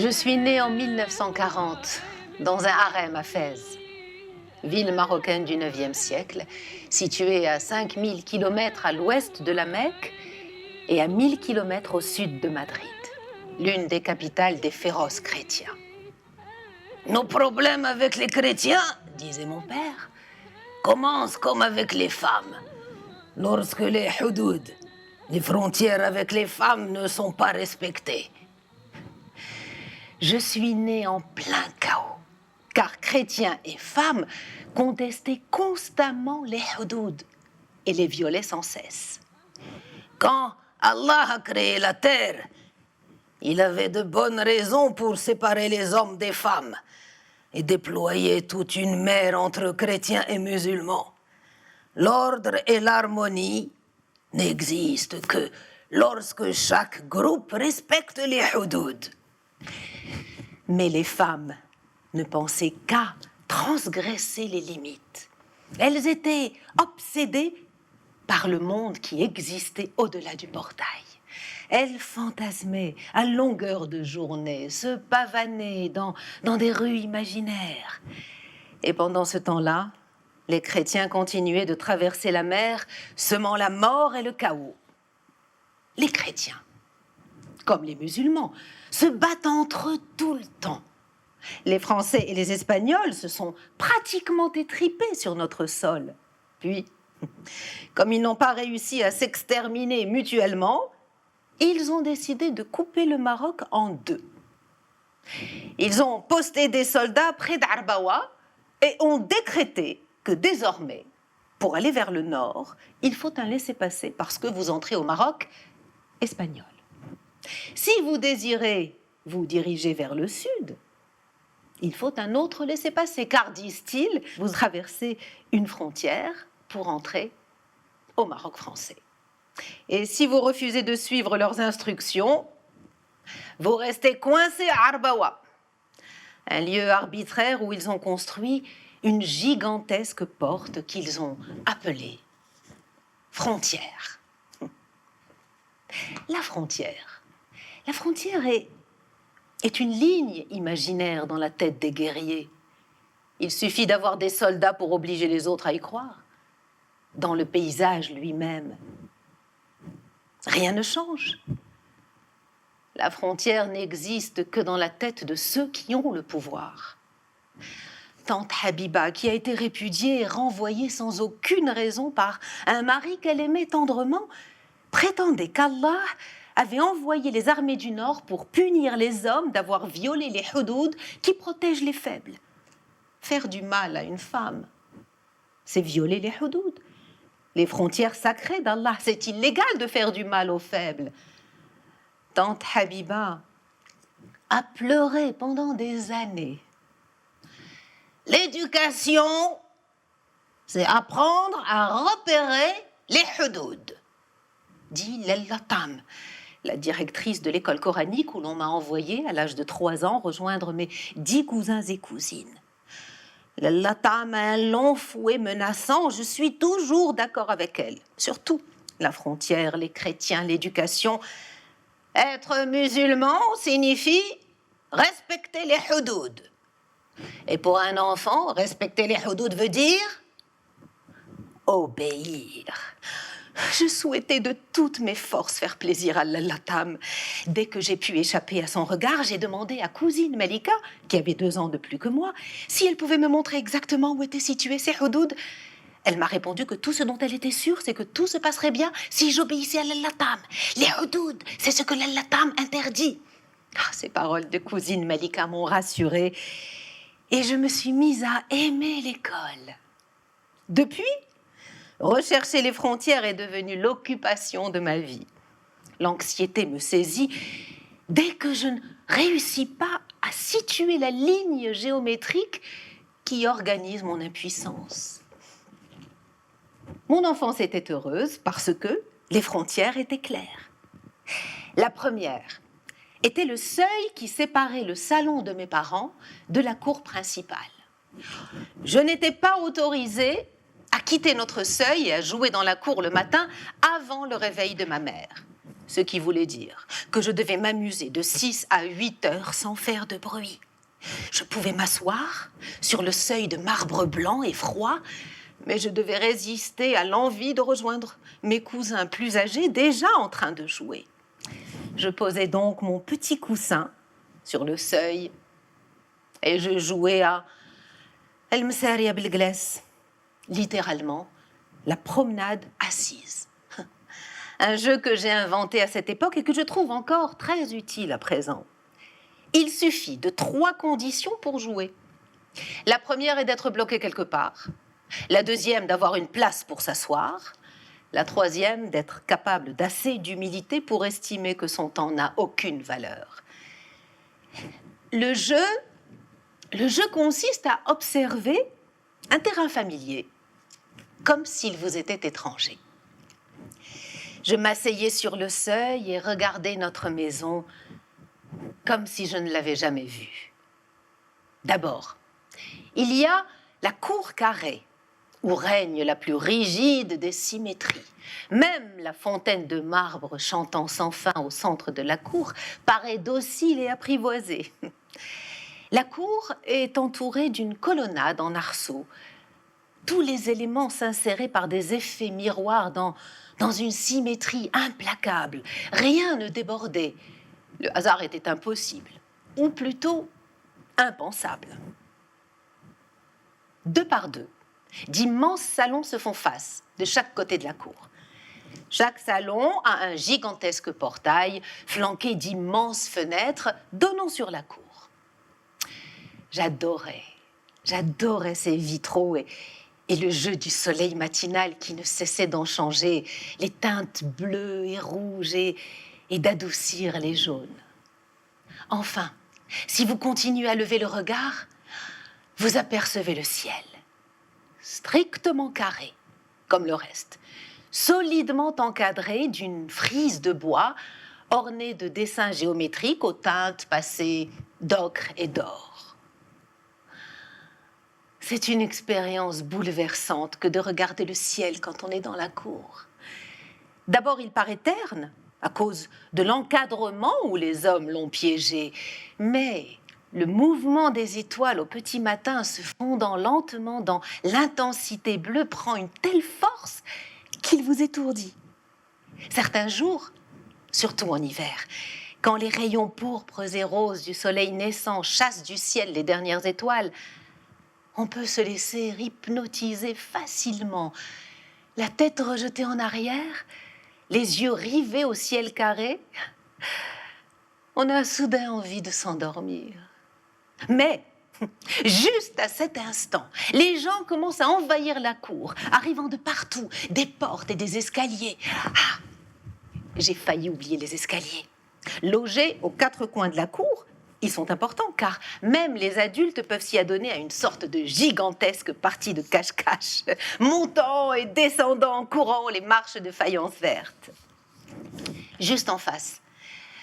Je suis née en 1940 dans un harem à Fès, ville marocaine du IXe siècle, située à 5000 km à l'ouest de la Mecque et à 1000 km au sud de Madrid, l'une des capitales des féroces chrétiens. Nos problèmes avec les chrétiens, disait mon père, commencent comme avec les femmes. Lorsque les houdoud, les frontières avec les femmes, ne sont pas respectées. Je suis née en plein chaos, car chrétiens et femmes contestaient constamment les houdoud et les violaient sans cesse. Quand Allah a créé la terre, il avait de bonnes raisons pour séparer les hommes des femmes et déployer toute une mer entre chrétiens et musulmans. L'ordre et l'harmonie n'existent que lorsque chaque groupe respecte les houdoud. Mais les femmes ne pensaient qu'à transgresser les limites. Elles étaient obsédées par le monde qui existait au-delà du portail. Elles fantasmaient à longueur de journée, se pavanaient dans des rues imaginaires. Et pendant ce temps-là, les chrétiens continuaient de traverser la mer, semant la mort et le chaos. Les chrétiens, comme les musulmans, se battent entre eux tout le temps. Les Français et les Espagnols se sont pratiquement étripés sur notre sol. Puis, comme ils n'ont pas réussi à s'exterminer mutuellement, ils ont décidé de couper le Maroc en deux. Ils ont posté des soldats près d'Arbawa et ont décrété que désormais, pour aller vers le nord, il faut un laissez-passer parce que vous entrez au Maroc espagnol. Si vous désirez vous diriger vers le sud, il faut un autre laissez-passer, car, disent-ils, vous traversez une frontière pour entrer au Maroc français. Et si vous refusez de suivre leurs instructions, vous restez coincé à Arbawa, un lieu arbitraire où ils ont construit une gigantesque porte qu'ils ont appelée frontière. La frontière est une ligne imaginaire dans la tête des guerriers. Il suffit d'avoir des soldats pour obliger les autres à y croire. Dans le paysage lui-même, rien ne change. La frontière n'existe que dans la tête de ceux qui ont le pouvoir. Tante Habiba, qui a été répudiée et renvoyée sans aucune raison par un mari qu'elle aimait tendrement, prétendait qu'Allah avait envoyé les armées du Nord pour punir les hommes d'avoir violé les houdoud qui protègent les faibles. Faire du mal à une femme, c'est violer les houdoud, les frontières sacrées d'Allah. C'est illégal de faire du mal aux faibles. Tante Habiba a pleuré pendant des années. L'éducation, c'est apprendre à repérer les houdoud, dit Lellatam, la directrice de l'école coranique où l'on m'a envoyée à l'âge de 3 ans rejoindre mes 10 cousins et cousines. Lellatam a un long fouet menaçant, je suis toujours d'accord avec elle. Surtout la frontière, les chrétiens, l'éducation. Être musulman signifie respecter les houdoud. Et pour un enfant, respecter les houdoud veut dire obéir. Je souhaitais de toutes mes forces faire plaisir à Lellatam. Dès que j'ai pu échapper à son regard, j'ai demandé à cousine Malika, qui avait 2 ans de plus que moi, si elle pouvait me montrer exactement où étaient situés ces houdoud. Elle m'a répondu que tout ce dont elle était sûre, c'est que tout se passerait bien si j'obéissais à Lellatam. Les houdoud, c'est ce que Lellatam interdit. Ces paroles de cousine Malika m'ont rassurée et je me suis mise à aimer l'école. Depuis, rechercher les frontières est devenu l'occupation de ma vie. L'anxiété me saisit dès que je ne réussis pas à situer la ligne géométrique qui organise mon impuissance. Mon enfance était heureuse parce que les frontières étaient claires. La première était le seuil qui séparait le salon de mes parents de la cour principale. Je n'étais pas autorisée à quitter notre seuil et à jouer dans la cour le matin avant le réveil de ma mère. ce qui voulait dire que je devais m'amuser de 6 à 8 heures sans faire de bruit. Je pouvais m'asseoir sur le seuil de marbre blanc et froid, mais je devais résister à l'envie de rejoindre mes cousins plus âgés déjà en train de jouer. Je posais donc mon petit coussin sur le seuil et je jouais à El Msaria Bilgles, littéralement la promenade assise. Un jeu que j'ai inventé à cette époque et que je trouve encore très utile à présent. Il suffit de 3 conditions pour jouer. La première est d'être bloqué quelque part. La deuxième, d'avoir une place pour s'asseoir. La troisième, d'être capable d'assez d'humilité pour estimer que son temps n'a aucune valeur. Le jeu consiste à observer un terrain familier, comme s'il vous était étranger. Je m'asseyais sur le seuil et regardais notre maison comme si je ne l'avais jamais vue. D'abord, il y a la cour carrée, où règne la plus rigide des symétries. Même la fontaine de marbre chantant sans fin au centre de la cour paraît docile et apprivoisée. La cour est entourée d'une colonnade en arceaux, tous les éléments s'insérés par des effets miroirs dans une symétrie implacable. Rien ne débordait. Le hasard était impossible, ou plutôt impensable. 2 par 2, d'immenses salons se font face de chaque côté de la cour. Chaque salon a un gigantesque portail flanqué d'immenses fenêtres donnant sur la cour. J'adorais ces vitraux et le jeu du soleil matinal qui ne cessait d'en changer les teintes bleues et rouges et d'adoucir les jaunes. Enfin, si vous continuez à lever le regard, vous apercevez le ciel, strictement carré, comme le reste, solidement encadré d'une frise de bois ornée de dessins géométriques aux teintes passées d'ocre et d'or. C'est une expérience bouleversante que de regarder le ciel quand on est dans la cour. D'abord, il paraît terne, à cause de l'encadrement où les hommes l'ont piégé. Mais le mouvement des étoiles au petit matin se fondant lentement dans l'intensité bleue prend une telle force qu'il vous étourdit. Certains jours, surtout en hiver, quand les rayons pourpres et roses du soleil naissant chassent du ciel les dernières étoiles, on peut se laisser hypnotiser facilement, la tête rejetée en arrière, les yeux rivés au ciel carré. On a soudain envie de s'endormir. Mais, juste à cet instant, les gens commencent à envahir la cour, arrivant de partout, des portes et des escaliers. Ah, j'ai failli oublier les escaliers. Logés aux 4 coins de la cour, ils sont importants car même les adultes peuvent s'y adonner à une sorte de gigantesque partie de cache-cache, montant et descendant en courant les marches de faïence verte. Juste en face,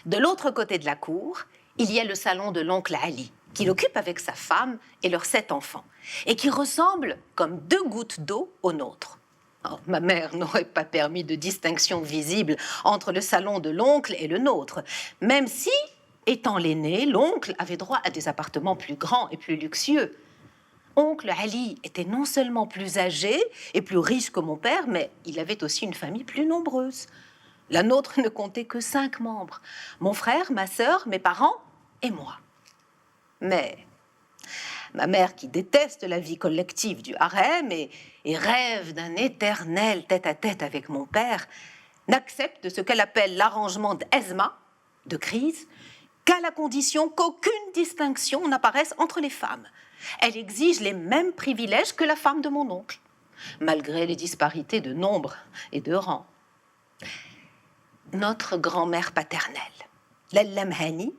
de l'autre côté de la cour, il y a le salon de l'oncle Ali, qu'il occupe avec sa femme et leurs 7 enfants, et qui ressemble comme 2 gouttes d'eau au nôtre. Oh, ma mère n'aurait pas permis de distinction visible entre le salon de l'oncle et le nôtre, même si, étant l'aîné, l'oncle avait droit à des appartements plus grands et plus luxueux. Oncle Ali était non seulement plus âgé et plus riche que mon père, mais il avait aussi une famille plus nombreuse. La nôtre ne comptait que 5 membres. Mon frère, ma sœur, mes parents et moi. Mais ma mère, qui déteste la vie collective du harem et rêve d'un éternel tête-à-tête avec mon père, n'accepte ce qu'elle appelle l'arrangement d'Ezma, de crise, qu'à la condition qu'aucune distinction n'apparaisse entre les femmes. Elle exige les mêmes privilèges que la femme de mon oncle, malgré les disparités de nombre et de rang. Notre grand-mère paternelle, Lalla Mhani,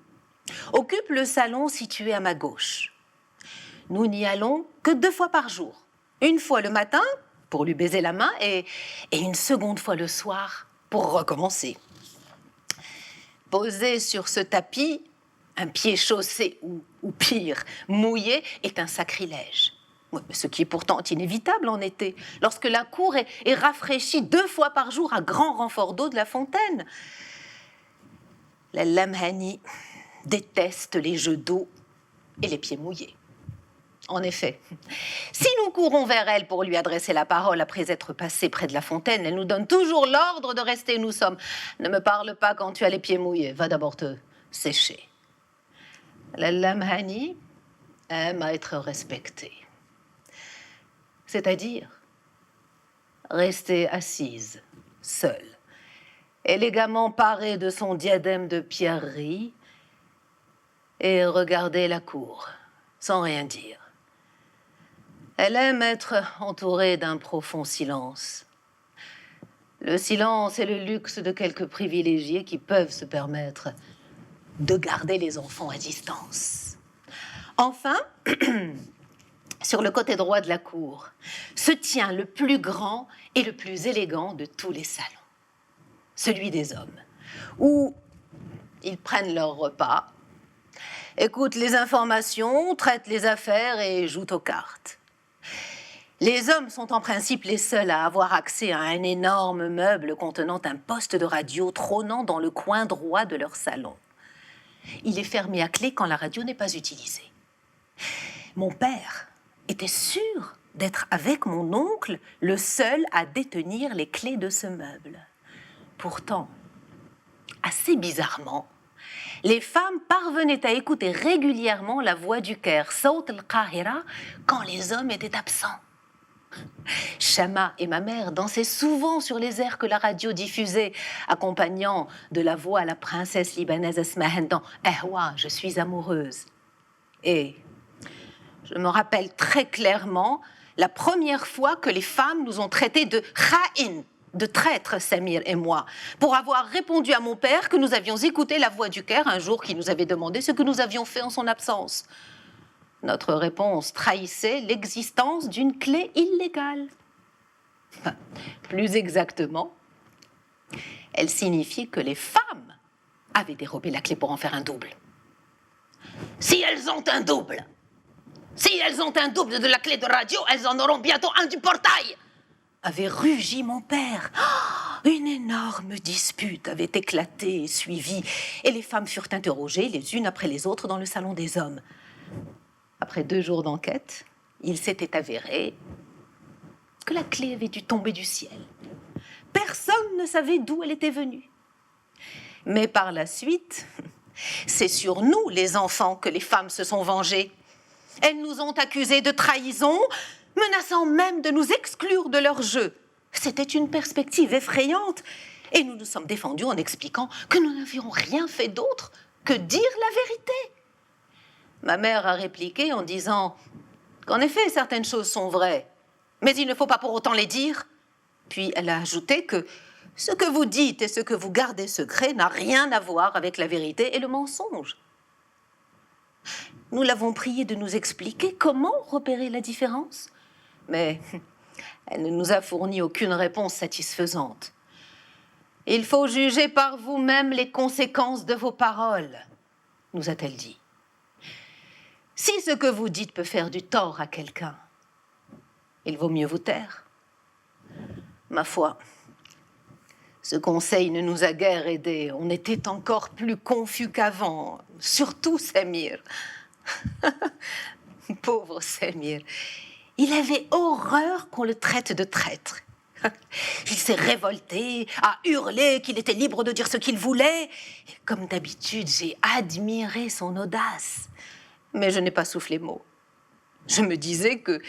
occupe le salon situé à ma gauche. Nous n'y allons que 2 fois par jour. Une fois le matin, pour lui baiser la main, et une seconde fois le soir, pour recommencer. Posé sur ce tapis, un pied chaussé ou pire, mouillé, est un sacrilège. Ce qui est pourtant inévitable en été, lorsque la cour est rafraîchie 2 fois par jour à grand renfort d'eau de la fontaine. La Lamhani déteste les jeux d'eau et les pieds mouillés. En effet, si nous courons vers elle pour lui adresser la parole après être passés près de la fontaine, elle nous donne toujours l'ordre de rester où nous sommes. Ne me parle pas quand tu as les pieds mouillés, va d'abord te sécher. La Lamhani aime à être respectée. C'est-à-dire rester assise, seule, élégamment parée de son diadème de pierreries et regarder la cour, sans rien dire. Elle aime être entourée d'un profond silence. Le silence est le luxe de quelques privilégiés qui peuvent se permettre de garder les enfants à distance. Enfin, sur le côté droit de la cour, se tient le plus grand et le plus élégant de tous les salons, celui des hommes, où ils prennent leur repas, écoutent les informations, traitent les affaires et jouent aux cartes. Les hommes sont en principe les seuls à avoir accès à un énorme meuble contenant un poste de radio trônant dans le coin droit de leur salon. Il est fermé à clé quand la radio n'est pas utilisée. Mon père était sûr d'être avec mon oncle le seul à détenir les clés de ce meuble. Pourtant, assez bizarrement, les femmes parvenaient à écouter régulièrement la voix du Caire, Sawt al-Qahira, quand les hommes étaient absents. Shama et ma mère dansaient souvent sur les airs que la radio diffusait, accompagnant de la voix la princesse libanaise Asmahan dans « Ehwa, je suis amoureuse ». Et je me rappelle très clairement la première fois que les femmes nous ont traités de « kha'in », de traîtres, Samir et moi, pour avoir répondu à mon père que nous avions écouté la voix du Caire un jour qui nous avait demandé ce que nous avions fait en son absence. Notre réponse trahissait l'existence d'une clé illégale. Plus exactement, elle signifiait que les femmes avaient dérobé la clé pour en faire un double. Si elles ont un double de la clé de radio, elles en auront bientôt un du portail, avait rugi mon père. Une énorme dispute avait éclaté et suivi, et les femmes furent interrogées les unes après les autres dans le salon des hommes. Après 2 jours d'enquête, il s'était avéré que la clé avait dû tomber du ciel. Personne ne savait d'où elle était venue. Mais par la suite, c'est sur nous, les enfants, que les femmes se sont vengées. Elles nous ont accusés de trahison, menaçant même de nous exclure de leur jeu. C'était une perspective effrayante, et nous nous sommes défendus en expliquant que nous n'avions rien fait d'autre que dire la vérité. Ma mère a répliqué en disant qu'en effet, certaines choses sont vraies, mais il ne faut pas pour autant les dire. Puis elle a ajouté que ce que vous dites et ce que vous gardez secret n'a rien à voir avec la vérité et le mensonge. Nous l'avons priée de nous expliquer comment repérer la différence, mais elle ne nous a fourni aucune réponse satisfaisante. Il faut juger par vous-même les conséquences de vos paroles, nous a-t-elle dit. Si ce que vous dites peut faire du tort à quelqu'un, il vaut mieux vous taire. Ma foi, ce conseil ne nous a guère aidés. On était encore plus confus qu'avant, surtout Samir. Pauvre Samir. Il avait horreur qu'on le traite de traître. Il s'est révolté, a hurlé qu'il était libre de dire ce qu'il voulait. Et comme d'habitude, j'ai admiré son audace. Mais je n'ai pas soufflé mot. Je me disais que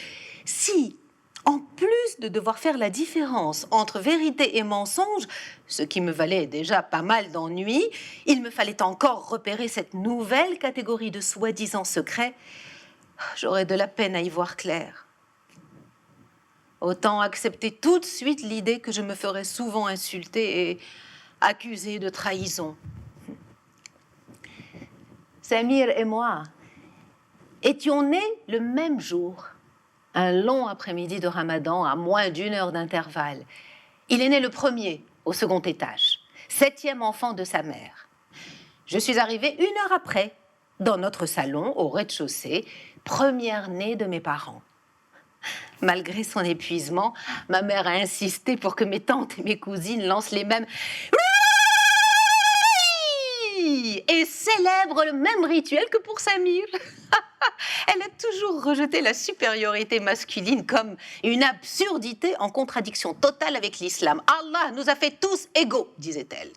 si, en plus de devoir faire la différence entre vérité et mensonge, ce qui me valait déjà pas mal d'ennuis, il me fallait encore repérer cette nouvelle catégorie de soi-disant secrets, j'aurais de la peine à y voir clair. Autant accepter tout de suite l'idée que je me ferais souvent insulter et accuser de trahison. Samir et moi étions nés le même jour, un long après-midi de Ramadan à moins d'1 heure d'intervalle. Il est né le premier au 2e étage, 7e enfant de sa mère. Je suis arrivée 1 heure après, dans notre salon, au rez-de-chaussée, première née de mes parents. Malgré son épuisement, ma mère a insisté pour que mes tantes et mes cousines lancent les mêmes oui, et célèbre le même rituel que pour Samir. Elle a toujours rejeté la supériorité masculine comme une absurdité en contradiction totale avec l'islam. Allah nous a fait tous égaux, disait-elle.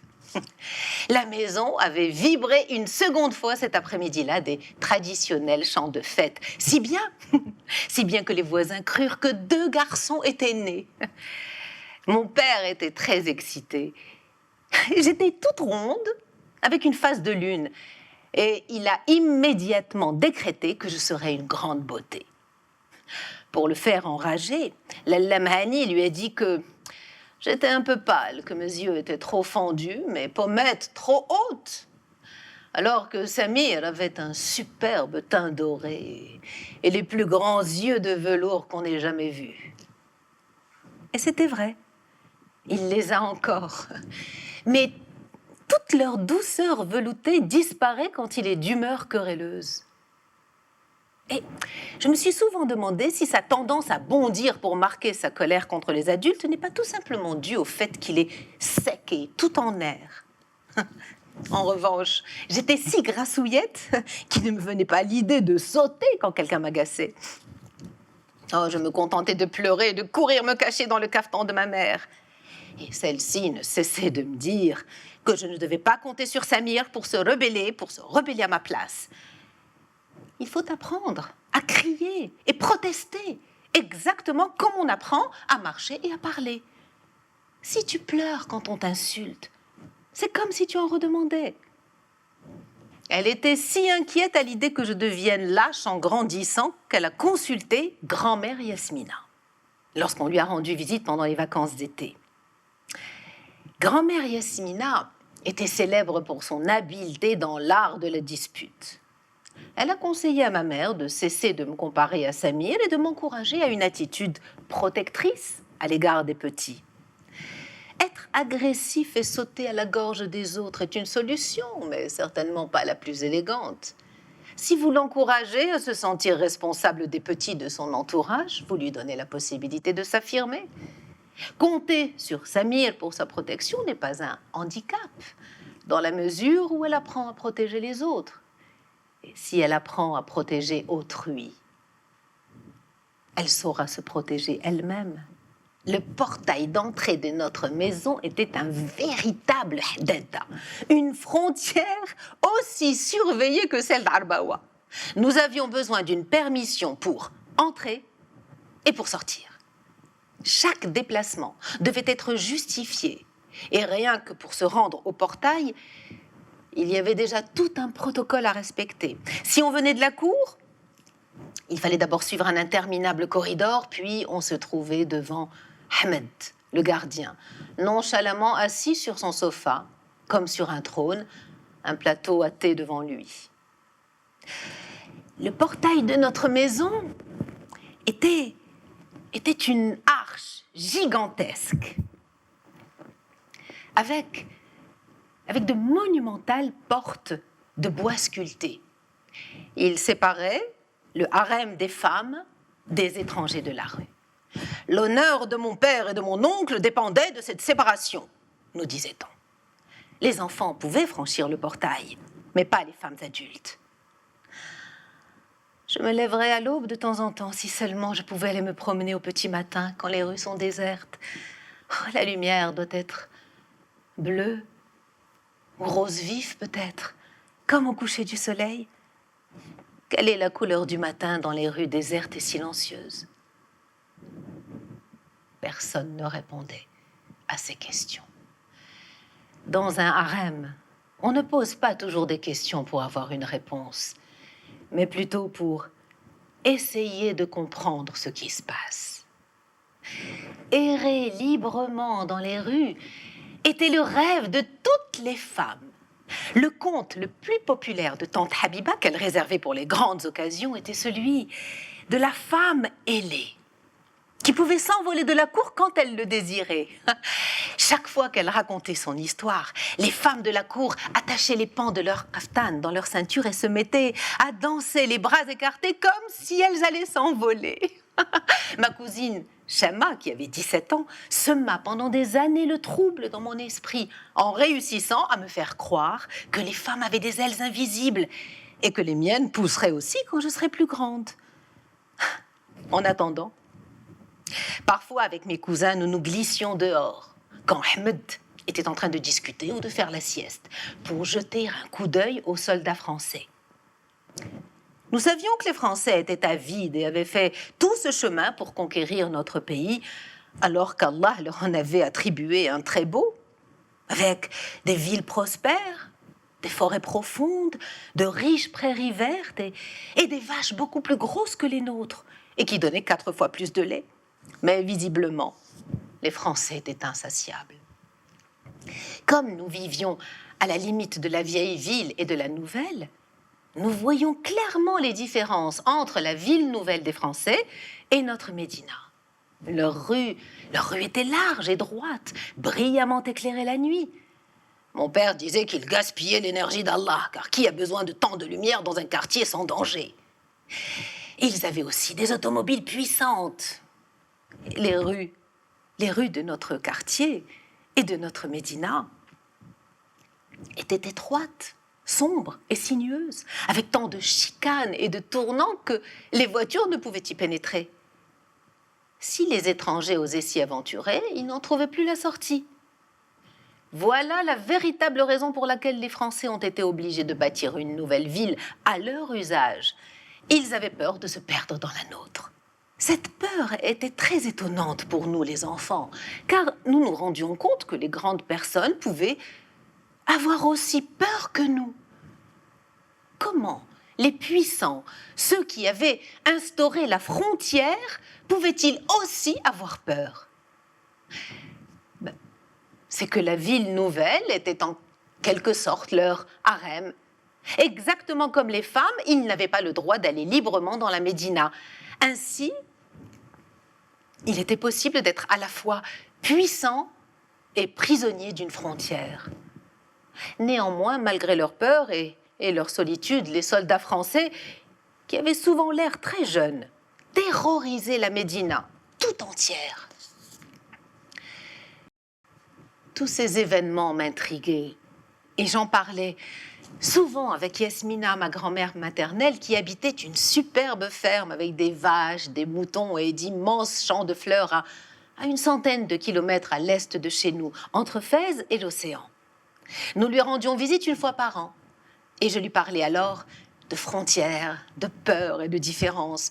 La maison avait vibré une seconde fois cet après-midi-là des traditionnels chants de fête. Si bien que les voisins crurent que 2 garçons étaient nés. Mon père était très excité. J'étais toute ronde, avec une face de lune. Et il a immédiatement décrété que je serais une grande beauté. Pour le faire enrager, Lalla Mahani lui a dit que j'étais un peu pâle, que mes yeux étaient trop fendus, mes pommettes trop hautes. Alors que Samir avait un superbe teint doré et les plus grands yeux de velours qu'on ait jamais vus. Et c'était vrai, il les a encore. Mais toute leur douceur veloutée disparaît quand il est d'humeur querelleuse. Et je me suis souvent demandé si sa tendance à bondir pour marquer sa colère contre les adultes n'est pas tout simplement due au fait qu'il est sec et tout en air. En revanche, j'étais si grassouillette qu'il ne me venait pas l'idée de sauter quand quelqu'un m'agaçait. Oh, je me contentais de pleurer et de courir me cacher dans le cafetan de ma mère. Et celle-ci ne cessait de me dire que je ne devais pas compter sur Samir pour se rebeller à ma place. Il faut apprendre à crier et protester, exactement comme on apprend à marcher et à parler. Si tu pleures quand on t'insulte, c'est comme si tu en redemandais. Elle était si inquiète à l'idée que je devienne lâche en grandissant qu'elle a consulté grand-mère Yasmina lorsqu'on lui a rendu visite pendant les vacances d'été. Grand-mère Yasmina était célèbre pour son habileté dans l'art de la dispute. Elle a conseillé à ma mère de cesser de me comparer à Samir et de m'encourager à une attitude protectrice à l'égard des petits. Être agressif et sauter à la gorge des autres est une solution, mais certainement pas la plus élégante. Si vous l'encouragez à se sentir responsable des petits de son entourage, vous lui donnez la possibilité de s'affirmer. Compter sur Samir pour sa protection n'est pas un handicap, dans la mesure où elle apprend à protéger les autres. Et si elle apprend à protéger autrui, elle saura se protéger elle-même. Le portail d'entrée de notre maison était un véritable hadada, une frontière aussi surveillée que celle d'Arbawa. Nous avions besoin d'une permission pour entrer et pour sortir. Chaque déplacement devait être justifié. Et rien que pour se rendre au portail, il y avait déjà tout un protocole à respecter. Si on venait de la cour, il fallait d'abord suivre un interminable corridor, puis on se trouvait devant Ahmed, le gardien, nonchalamment assis sur son sofa, comme sur un trône, un plateau à thé devant lui. Le portail de notre maison était une arche gigantesque, avec de monumentales portes de bois sculpté. Il séparait le harem des femmes des étrangers de la rue. L'honneur de mon père et de mon oncle dépendait de cette séparation, nous disait-on. Les enfants pouvaient franchir le portail, mais pas les femmes adultes. Je me lèverais à l'aube de temps en temps, si seulement je pouvais aller me promener au petit matin quand les rues sont désertes. Oh, la lumière doit être bleue ou rose vif peut-être, comme au coucher du soleil. Quelle est la couleur du matin dans les rues désertes et silencieuses? Personne ne répondait à ces questions. Dans un harem, on ne pose pas toujours des questions pour avoir une réponse, mais plutôt pour essayer de comprendre ce qui se passe. Errer librement dans les rues était le rêve de toutes les femmes. Le conte le plus populaire de tante Habiba, qu'elle réservait pour les grandes occasions, était celui de la femme ailée, qui pouvait s'envoler de la cour quand elle le désirait. Chaque fois qu'elle racontait son histoire, les femmes de la cour attachaient les pans de leur kaftan dans leur ceinture et se mettaient à danser les bras écartés comme si elles allaient s'envoler. Ma cousine Shema, qui avait 17 ans, sema pendant des années le trouble dans mon esprit, en réussissant à me faire croire que les femmes avaient des ailes invisibles et que les miennes pousseraient aussi quand je serais plus grande. En attendant, parfois avec mes cousins, nous nous glissions dehors, quand Ahmed était en train de discuter ou de faire la sieste, pour jeter un coup d'œil aux soldats français. Nous savions que les Français étaient avides et avaient fait tout ce chemin pour conquérir notre pays, alors qu'Allah leur en avait attribué un très beau, avec des villes prospères, des forêts profondes, de riches prairies vertes et des vaches beaucoup plus grosses que les nôtres et qui donnaient 4 fois plus de lait. Mais visiblement, les Français étaient insatiables. Comme nous vivions à la limite de la vieille ville et de la nouvelle, nous voyons clairement les différences entre la ville nouvelle des Français et notre Médina. Leurs rues étaient larges et droites, brillamment éclairées la nuit. Mon père disait qu'ils gaspillaient l'énergie d'Allah, car qui a besoin de tant de lumière dans un quartier sans danger? Ils avaient aussi des automobiles puissantes. Les rues de notre quartier et de notre Médina étaient étroites, sombres et sinueuses, avec tant de chicanes et de tournants que les voitures ne pouvaient y pénétrer. Si les étrangers osaient s'y aventurer, ils n'en trouvaient plus la sortie. Voilà la véritable raison pour laquelle les Français ont été obligés de bâtir une nouvelle ville à leur usage. Ils avaient peur de se perdre dans la nôtre. Cette peur était très étonnante pour nous les enfants, car nous nous rendions compte que les grandes personnes pouvaient avoir aussi peur que nous. Comment les puissants, ceux qui avaient instauré la frontière, pouvaient-ils aussi avoir peur? C'est que la ville nouvelle était en quelque sorte leur harem. Exactement comme les femmes, ils n'avaient pas le droit d'aller librement dans la Médina. Ainsi, il était possible d'être à la fois puissant et prisonnier d'une frontière. Néanmoins, malgré leur peur et leur solitude, les soldats français, qui avaient souvent l'air très jeunes, terrorisaient la Médina tout entière. Tous ces événements m'intriguaient et j'en parlais souvent avec Yasmina, ma grand-mère maternelle, qui habitait une superbe ferme avec des vaches, des moutons et d'immenses champs de fleurs à une centaine de kilomètres à l'est de chez nous, entre Fès et l'océan. Nous lui rendions visite une fois par an et je lui parlais alors de frontières, de peur et de différence,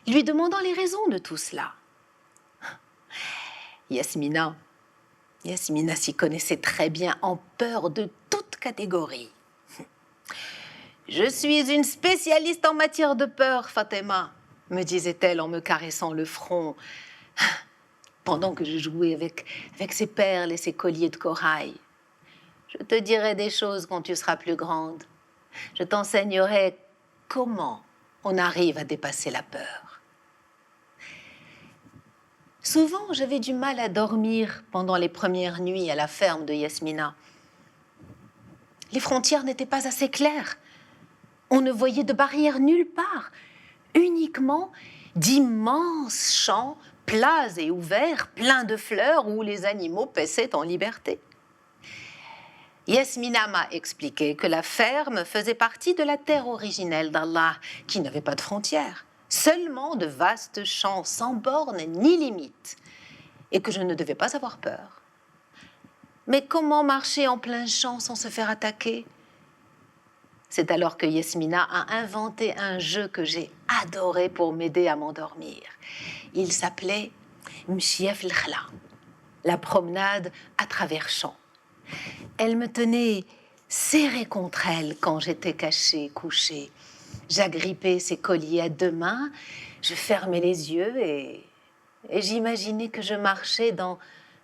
lui demandant les raisons de tout cela. Yasmina s'y connaissait très bien en peur de toute catégorie. Je suis une spécialiste en matière de peur, Fatima, me disait-elle en me caressant le front, pendant que je jouais avec ses perles et ses colliers de corail. Je te dirai des choses quand tu seras plus grande. Je t'enseignerai comment on arrive à dépasser la peur. Souvent, j'avais du mal à dormir pendant les premières nuits à la ferme de Yasmina. Les frontières n'étaient pas assez claires. On ne voyait de barrières nulle part, uniquement d'immenses champs plats et ouverts, pleins de fleurs où les animaux paissaient en liberté. Yasmina m'a expliqué que la ferme faisait partie de la terre originelle d'Allah, qui n'avait pas de frontières, seulement de vastes champs sans bornes ni limites, et que je ne devais pas avoir peur. Mais comment marcher en plein champ sans se faire attaquer? C'est alors que Yasmina a inventé un jeu que j'ai adoré pour m'aider à m'endormir. Il s'appelait Mchief el-Khla, la promenade à travers champs. Elle me tenait serrée contre elle quand j'étais cachée, couchée. J'agrippais ses colliers à 2 mains, je fermais les yeux et j'imaginais que je marchais dans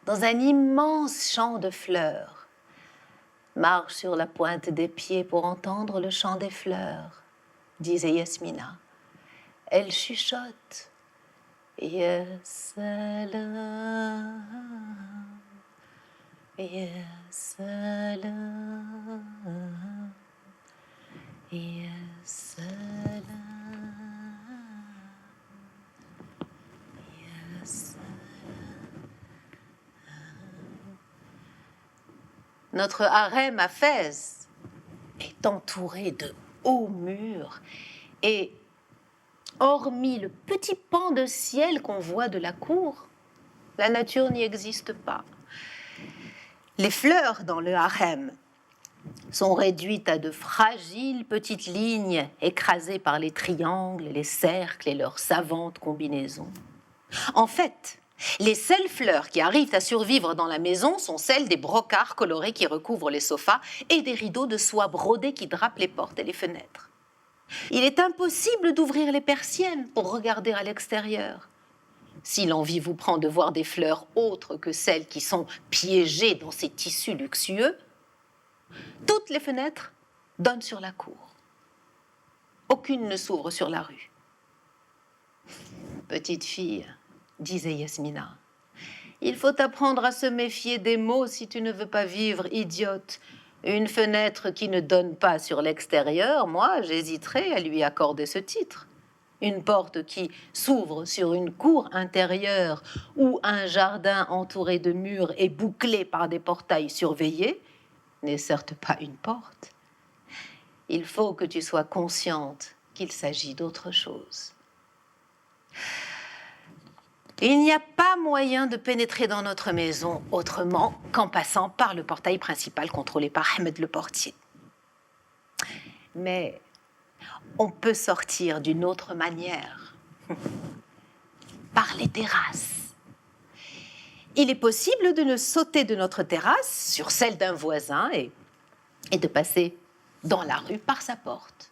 un immense champ de fleurs. Marche sur la pointe des pieds pour entendre le chant des fleurs, disait Yasmina. Elle chuchote. Ya salam, ya salam, ya salam, ya salam. Notre harem à Fès est entouré de hauts murs et, hormis le petit pan de ciel qu'on voit de la cour, la nature n'y existe pas. Les fleurs dans le harem sont réduites à de fragiles petites lignes écrasées par les triangles, les cercles et leurs savantes combinaisons. En fait, les seules fleurs qui arrivent à survivre dans la maison sont celles des brocarts colorés qui recouvrent les sofas et des rideaux de soie brodés qui drapent les portes et les fenêtres. Il est impossible d'ouvrir les persiennes pour regarder à l'extérieur. Si l'envie vous prend de voir des fleurs autres que celles qui sont piégées dans ces tissus luxueux, toutes les fenêtres donnent sur la cour. Aucune ne s'ouvre sur la rue. Petite fille, disait Yasmina, il faut apprendre à se méfier des mots si tu ne veux pas vivre, idiote. Une fenêtre qui ne donne pas sur l'extérieur, moi, j'hésiterais à lui accorder ce titre. Une porte qui s'ouvre sur une cour intérieure ou un jardin entouré de murs et bouclé par des portails surveillés n'est certes pas une porte. Il faut que tu sois consciente qu'il s'agit d'autre chose. Il n'y a pas moyen de pénétrer dans notre maison autrement qu'en passant par le portail principal contrôlé par Ahmed le portier. Mais on peut sortir d'une autre manière, par les terrasses. Il est possible de sauter de notre terrasse sur celle d'un voisin et de passer dans la rue par sa porte.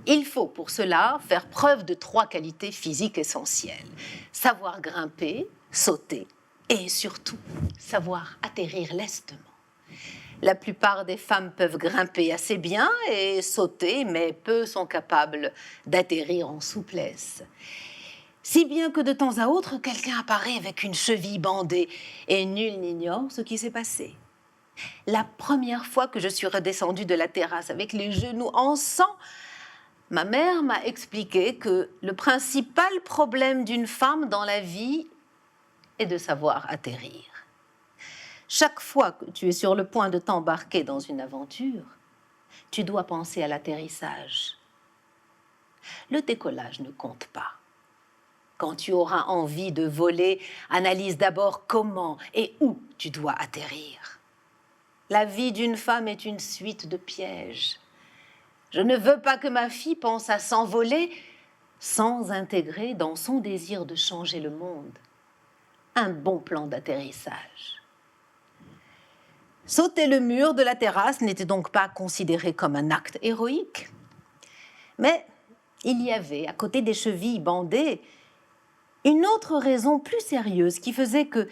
Il faut pour cela faire preuve de 3 qualités physiques essentielles. Savoir grimper, sauter et surtout savoir atterrir lestement. La plupart des femmes peuvent grimper assez bien et sauter, mais peu sont capables d'atterrir en souplesse. Si bien que de temps à autre, quelqu'un apparaît avec une cheville bandée et nul n'ignore ce qui s'est passé. La première fois que je suis redescendue de la terrasse avec les genoux en sang, ma mère m'a expliqué que le principal problème d'une femme dans la vie est de savoir atterrir. Chaque fois que tu es sur le point de t'embarquer dans une aventure, tu dois penser à l'atterrissage. Le décollage ne compte pas. Quand tu auras envie de voler, analyse d'abord comment et où tu dois atterrir. La vie d'une femme est une suite de pièges. Je ne veux pas que ma fille pense à s'envoler sans intégrer dans son désir de changer le monde un bon plan d'atterrissage. Sauter le mur de la terrasse n'était donc pas considéré comme un acte héroïque. Mais il y avait, à côté des chevilles bandées, une autre raison plus sérieuse qui faisait que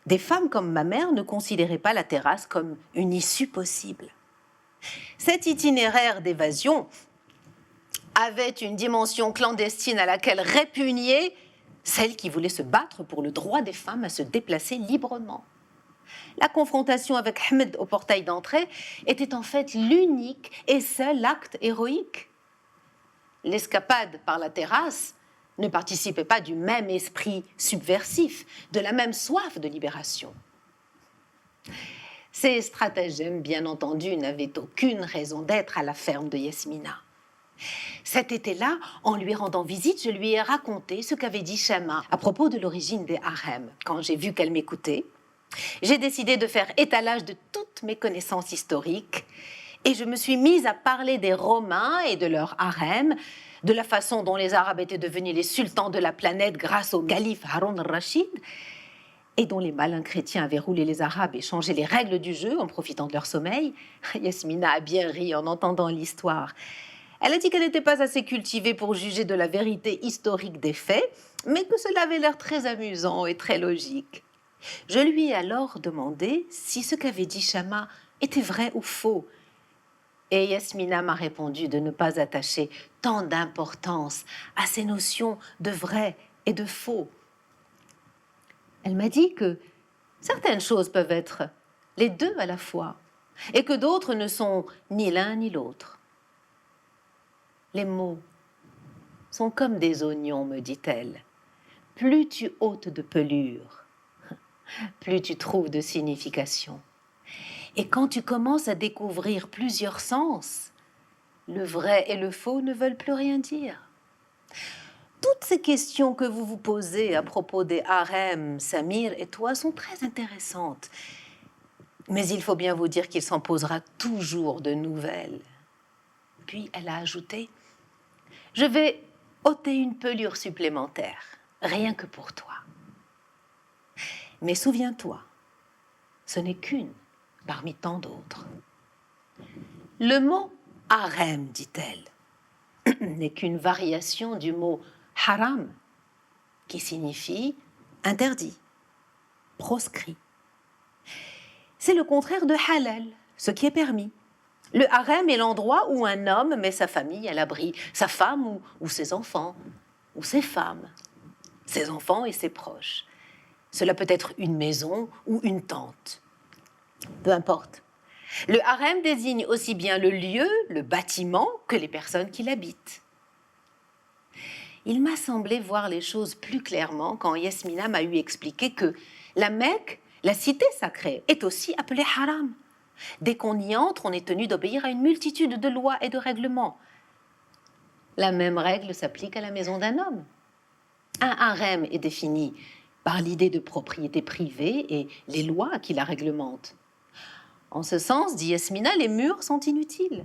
des femmes comme ma mère ne considéraient pas la terrasse comme une issue possible. Cet itinéraire d'évasion avait une dimension clandestine à laquelle répugnaient celles qui voulaient se battre pour le droit des femmes à se déplacer librement. La confrontation avec Ahmed au portail d'entrée était en fait l'unique et seul acte héroïque. L'escapade par la terrasse ne participait pas du même esprit subversif, de la même soif de libération. Ces stratagèmes, bien entendu, n'avaient aucune raison d'être à la ferme de Yasmina. Cet été-là, en lui rendant visite, je lui ai raconté ce qu'avait dit Shama à propos de l'origine des harems. Quand j'ai vu qu'elle m'écoutait, j'ai décidé de faire étalage de toutes mes connaissances historiques et je me suis mise à parler des Romains et de leurs harems, de la façon dont les Arabes étaient devenus les sultans de la planète grâce au calife Haroun al-Rachid et dont les malins chrétiens avaient roulé les Arabes et changé les règles du jeu en profitant de leur sommeil. Yasmina a bien ri en entendant l'histoire. Elle a dit qu'elle n'était pas assez cultivée pour juger de la vérité historique des faits, mais que cela avait l'air très amusant et très logique. Je lui ai alors demandé si ce qu'avait dit Shama était vrai ou faux. Et Yasmina m'a répondu de ne pas attacher tant d'importance à ces notions de vrai et de faux. Elle m'a dit que certaines choses peuvent être les deux à la fois et que d'autres ne sont ni l'un ni l'autre. Les mots sont comme des oignons, me dit-elle. Plus tu ôtes de pelure, plus tu trouves de signification. Et quand tu commences à découvrir plusieurs sens, le vrai et le faux ne veulent plus rien dire. Toutes ces questions que vous vous posez à propos des harems, Samir et toi, sont très intéressantes. Mais il faut bien vous dire qu'il s'en posera toujours de nouvelles. Puis elle a ajouté « Je vais ôter une pelure supplémentaire, rien que pour toi. Mais souviens-toi, ce n'est qu'une parmi tant d'autres. Le mot harem, dit-elle, n'est qu'une variation du mot haram, qui signifie interdit, proscrit. C'est le contraire de halal, ce qui est permis. Le harem est l'endroit où un homme met sa famille à l'abri, sa femme ou ses enfants, ou ses femmes, ses enfants et ses proches. Cela peut être une maison ou une tente. Peu importe. Le harem désigne aussi bien le lieu, le bâtiment, que les personnes qui l'habitent. Il m'a semblé voir les choses plus clairement quand Yasmina m'a eu expliqué que la Mecque, la cité sacrée, est aussi appelée haram. Dès qu'on y entre, on est tenu d'obéir à une multitude de lois et de règlements. La même règle s'applique à la maison d'un homme. Un harem est défini par l'idée de propriété privée et les lois qui la réglementent. En ce sens, dit Yasmina, les murs sont inutiles.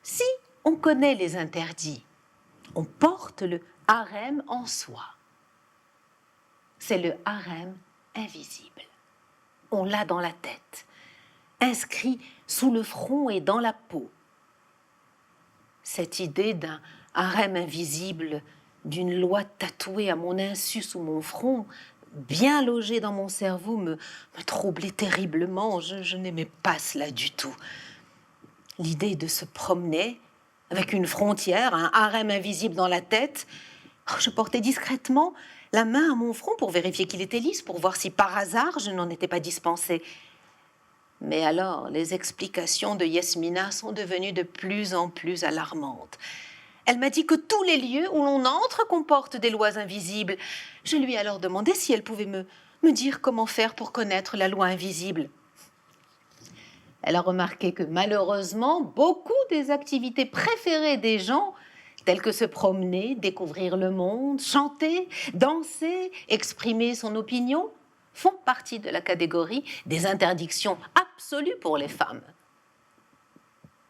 Si on connaît les interdits, on porte le harem en soi. C'est le harem invisible. On l'a dans la tête, inscrit sous le front et dans la peau. Cette idée d'un harem invisible, d'une loi tatouée à mon insu sous mon front, bien logée dans mon cerveau, me troublait terriblement. Je n'aimais pas cela du tout. L'idée de se promener avec une frontière, un harem invisible dans la tête. Je portais discrètement la main à mon front pour vérifier qu'il était lisse, pour voir si par hasard je n'en étais pas dispensée. Mais alors, les explications de Yasmina sont devenues de plus en plus alarmantes. Elle m'a dit que tous les lieux où l'on entre comportent des lois invisibles. Je lui ai alors demandé si elle pouvait me dire comment faire pour connaître la loi invisible. Elle a remarqué que malheureusement, beaucoup des activités préférées des gens, telles que se promener, découvrir le monde, chanter, danser, exprimer son opinion, font partie de la catégorie des interdictions absolues pour les femmes.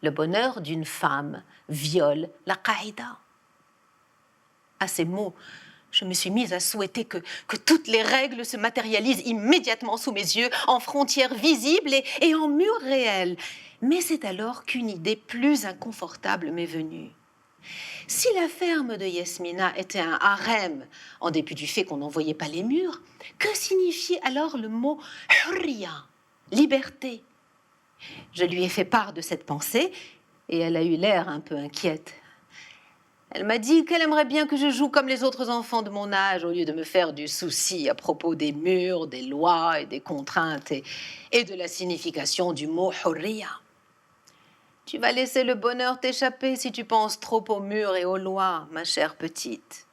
Le bonheur d'une femme viole la qaïda. À ces mots, je me suis mise à souhaiter que toutes les règles se matérialisent immédiatement sous mes yeux, en frontières visibles et en murs réels. Mais c'est alors qu'une idée plus inconfortable m'est venue. Si la ferme de Yasmina était un harem, en dépit du fait qu'on n'en voyait pas les murs, que signifiait alors le mot hurriya, liberté? Je lui ai fait part de cette pensée et elle a eu l'air un peu inquiète. Elle m'a dit qu'elle aimerait bien que je joue comme les autres enfants de mon âge au lieu de me faire du souci à propos des murs, des lois et des contraintes et de la signification du mot hurriya. Tu vas laisser le bonheur t'échapper si tu penses trop aux murs et aux lois, ma chère petite.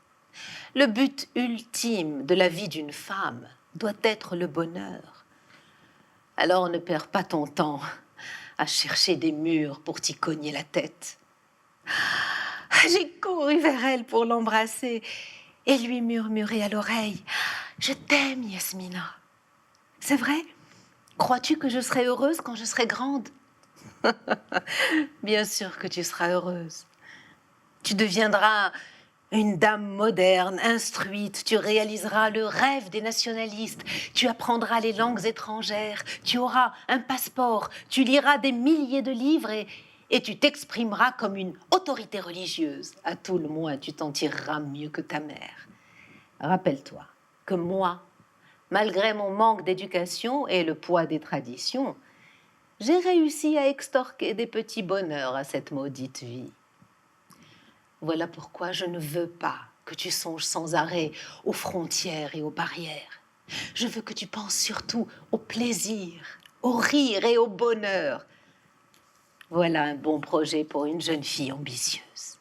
Le but ultime de la vie d'une femme doit être le bonheur. Alors ne perds pas ton temps à chercher des murs pour t'y cogner la tête. J'ai couru vers elle pour l'embrasser et lui murmurer à l'oreille « Je t'aime, Yasmina. C'est vrai? Crois-tu que je serai heureuse quand je serai grande ?» Bien sûr que tu seras heureuse. Tu deviendras une dame moderne, instruite, tu réaliseras le rêve des nationalistes, tu apprendras les langues étrangères, tu auras un passeport, tu liras des milliers de livres et tu t'exprimeras comme une autorité religieuse. À tout le moins, tu t'en tireras mieux que ta mère. Rappelle-toi que moi, malgré mon manque d'éducation et le poids des traditions, j'ai réussi à extorquer des petits bonheurs à cette maudite vie. Voilà pourquoi je ne veux pas que tu songes sans arrêt aux frontières et aux barrières. Je veux que tu penses surtout au plaisir, au rire et au bonheur. Voilà un bon projet pour une jeune fille ambitieuse.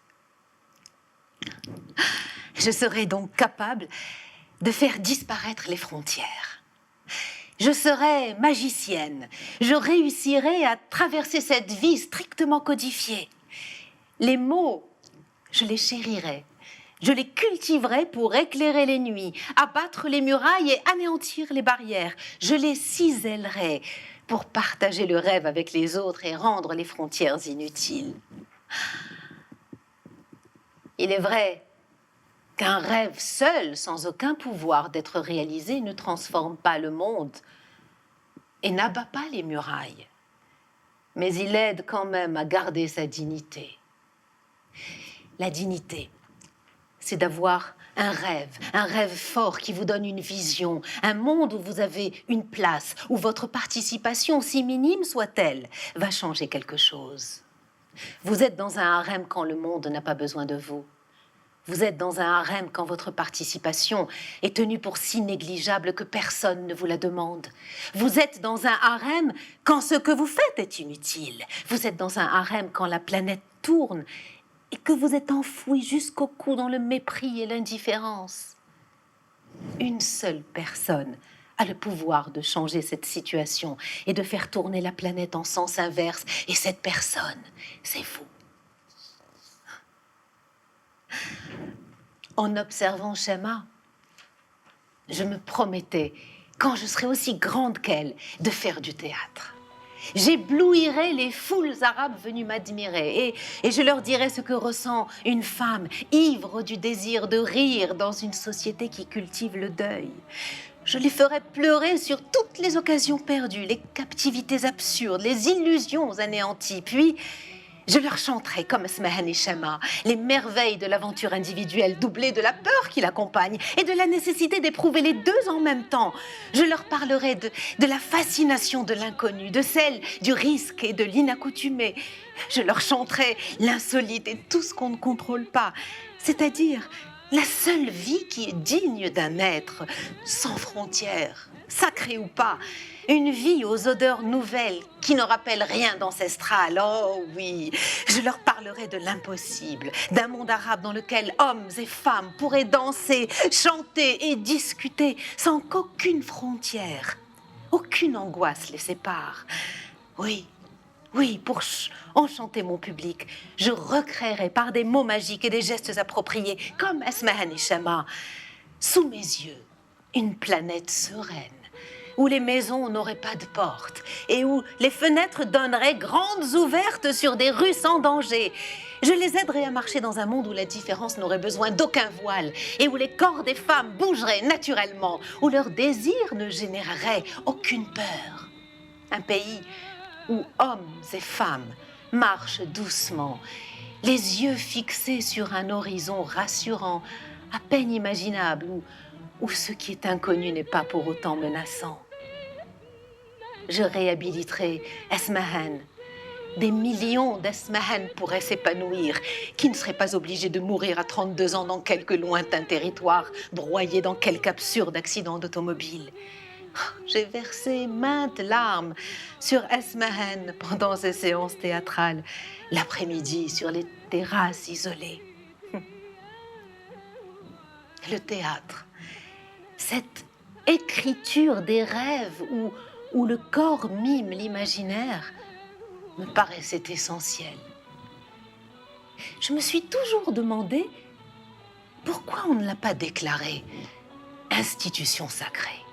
Je serai donc capable de faire disparaître les frontières. Je serai magicienne. Je réussirai à traverser cette vie strictement codifiée. Les mots, je les chérirai. Je les cultiverai pour éclairer les nuits, abattre les murailles et anéantir les barrières. Je les cisellerai pour partager le rêve avec les autres et rendre les frontières inutiles. Il est vrai qu'un rêve seul, sans aucun pouvoir d'être réalisé, ne transforme pas le monde et n'abat pas les murailles. Mais il aide quand même à garder sa dignité. La dignité, c'est d'avoir un rêve fort qui vous donne une vision, un monde où vous avez une place, où votre participation, si minime soit-elle, va changer quelque chose. Vous êtes dans un harem quand le monde n'a pas besoin de vous. Vous êtes dans un harem quand votre participation est tenue pour si négligeable que personne ne vous la demande. Vous êtes dans un harem quand ce que vous faites est inutile. Vous êtes dans un harem quand la planète tourne et que vous êtes enfoui jusqu'au cou dans le mépris et l'indifférence. Une seule personne a le pouvoir de changer cette situation et de faire tourner la planète en sens inverse. Et cette personne, c'est vous. En observant Shema, je me promettais, quand je serai aussi grande qu'elle, de faire du théâtre. J'éblouirai les foules arabes venues m'admirer et je leur dirai ce que ressent une femme ivre du désir de rire dans une société qui cultive le deuil. Je les ferai pleurer sur toutes les occasions perdues, les captivités absurdes, les illusions anéanties. Puis, je leur chanterai, comme Esmahan et Shema, les merveilles de l'aventure individuelle doublée de la peur qui l'accompagne et de la nécessité d'éprouver les deux en même temps. Je leur parlerai de la fascination de l'inconnu, de celle du risque et de l'inaccoutumé. Je leur chanterai l'insolite et tout ce qu'on ne contrôle pas, c'est-à-dire la seule vie qui est digne d'un être sans frontières, sacré ou pas. Une vie aux odeurs nouvelles qui ne rappellent rien d'ancestral. Oh oui, je leur parlerai de l'impossible, d'un monde arabe dans lequel hommes et femmes pourraient danser, chanter et discuter sans qu'aucune frontière, aucune angoisse les sépare. Oui, pour enchanter mon public, je recréerai par des mots magiques et des gestes appropriés, comme Esmahan et Shema, sous mes yeux, une planète sereine, où les maisons n'auraient pas de portes et où les fenêtres donneraient grandes ouvertes sur des rues sans danger. Je les aiderai à marcher dans un monde où la différence n'aurait besoin d'aucun voile et où les corps des femmes bougeraient naturellement, où leur désir ne générerait aucune peur. Un pays où hommes et femmes marchent doucement, les yeux fixés sur un horizon rassurant, à peine imaginable, où ce qui est inconnu n'est pas pour autant menaçant. Je réhabiliterai Esmahan. Des millions d'Esmahan pourraient s'épanouir, qui ne seraient pas obligés de mourir à 32 ans dans quelque lointain territoire, broyés dans quelque absurde accident d'automobile. J'ai versé maintes larmes sur Esmahan pendant ces séances théâtrales, l'après-midi sur les terrasses isolées. Le théâtre, cette écriture des rêves où le corps mime l'imaginaire, me paraissait essentiel. Je me suis toujours demandé pourquoi on ne l'a pas déclarée institution sacrée.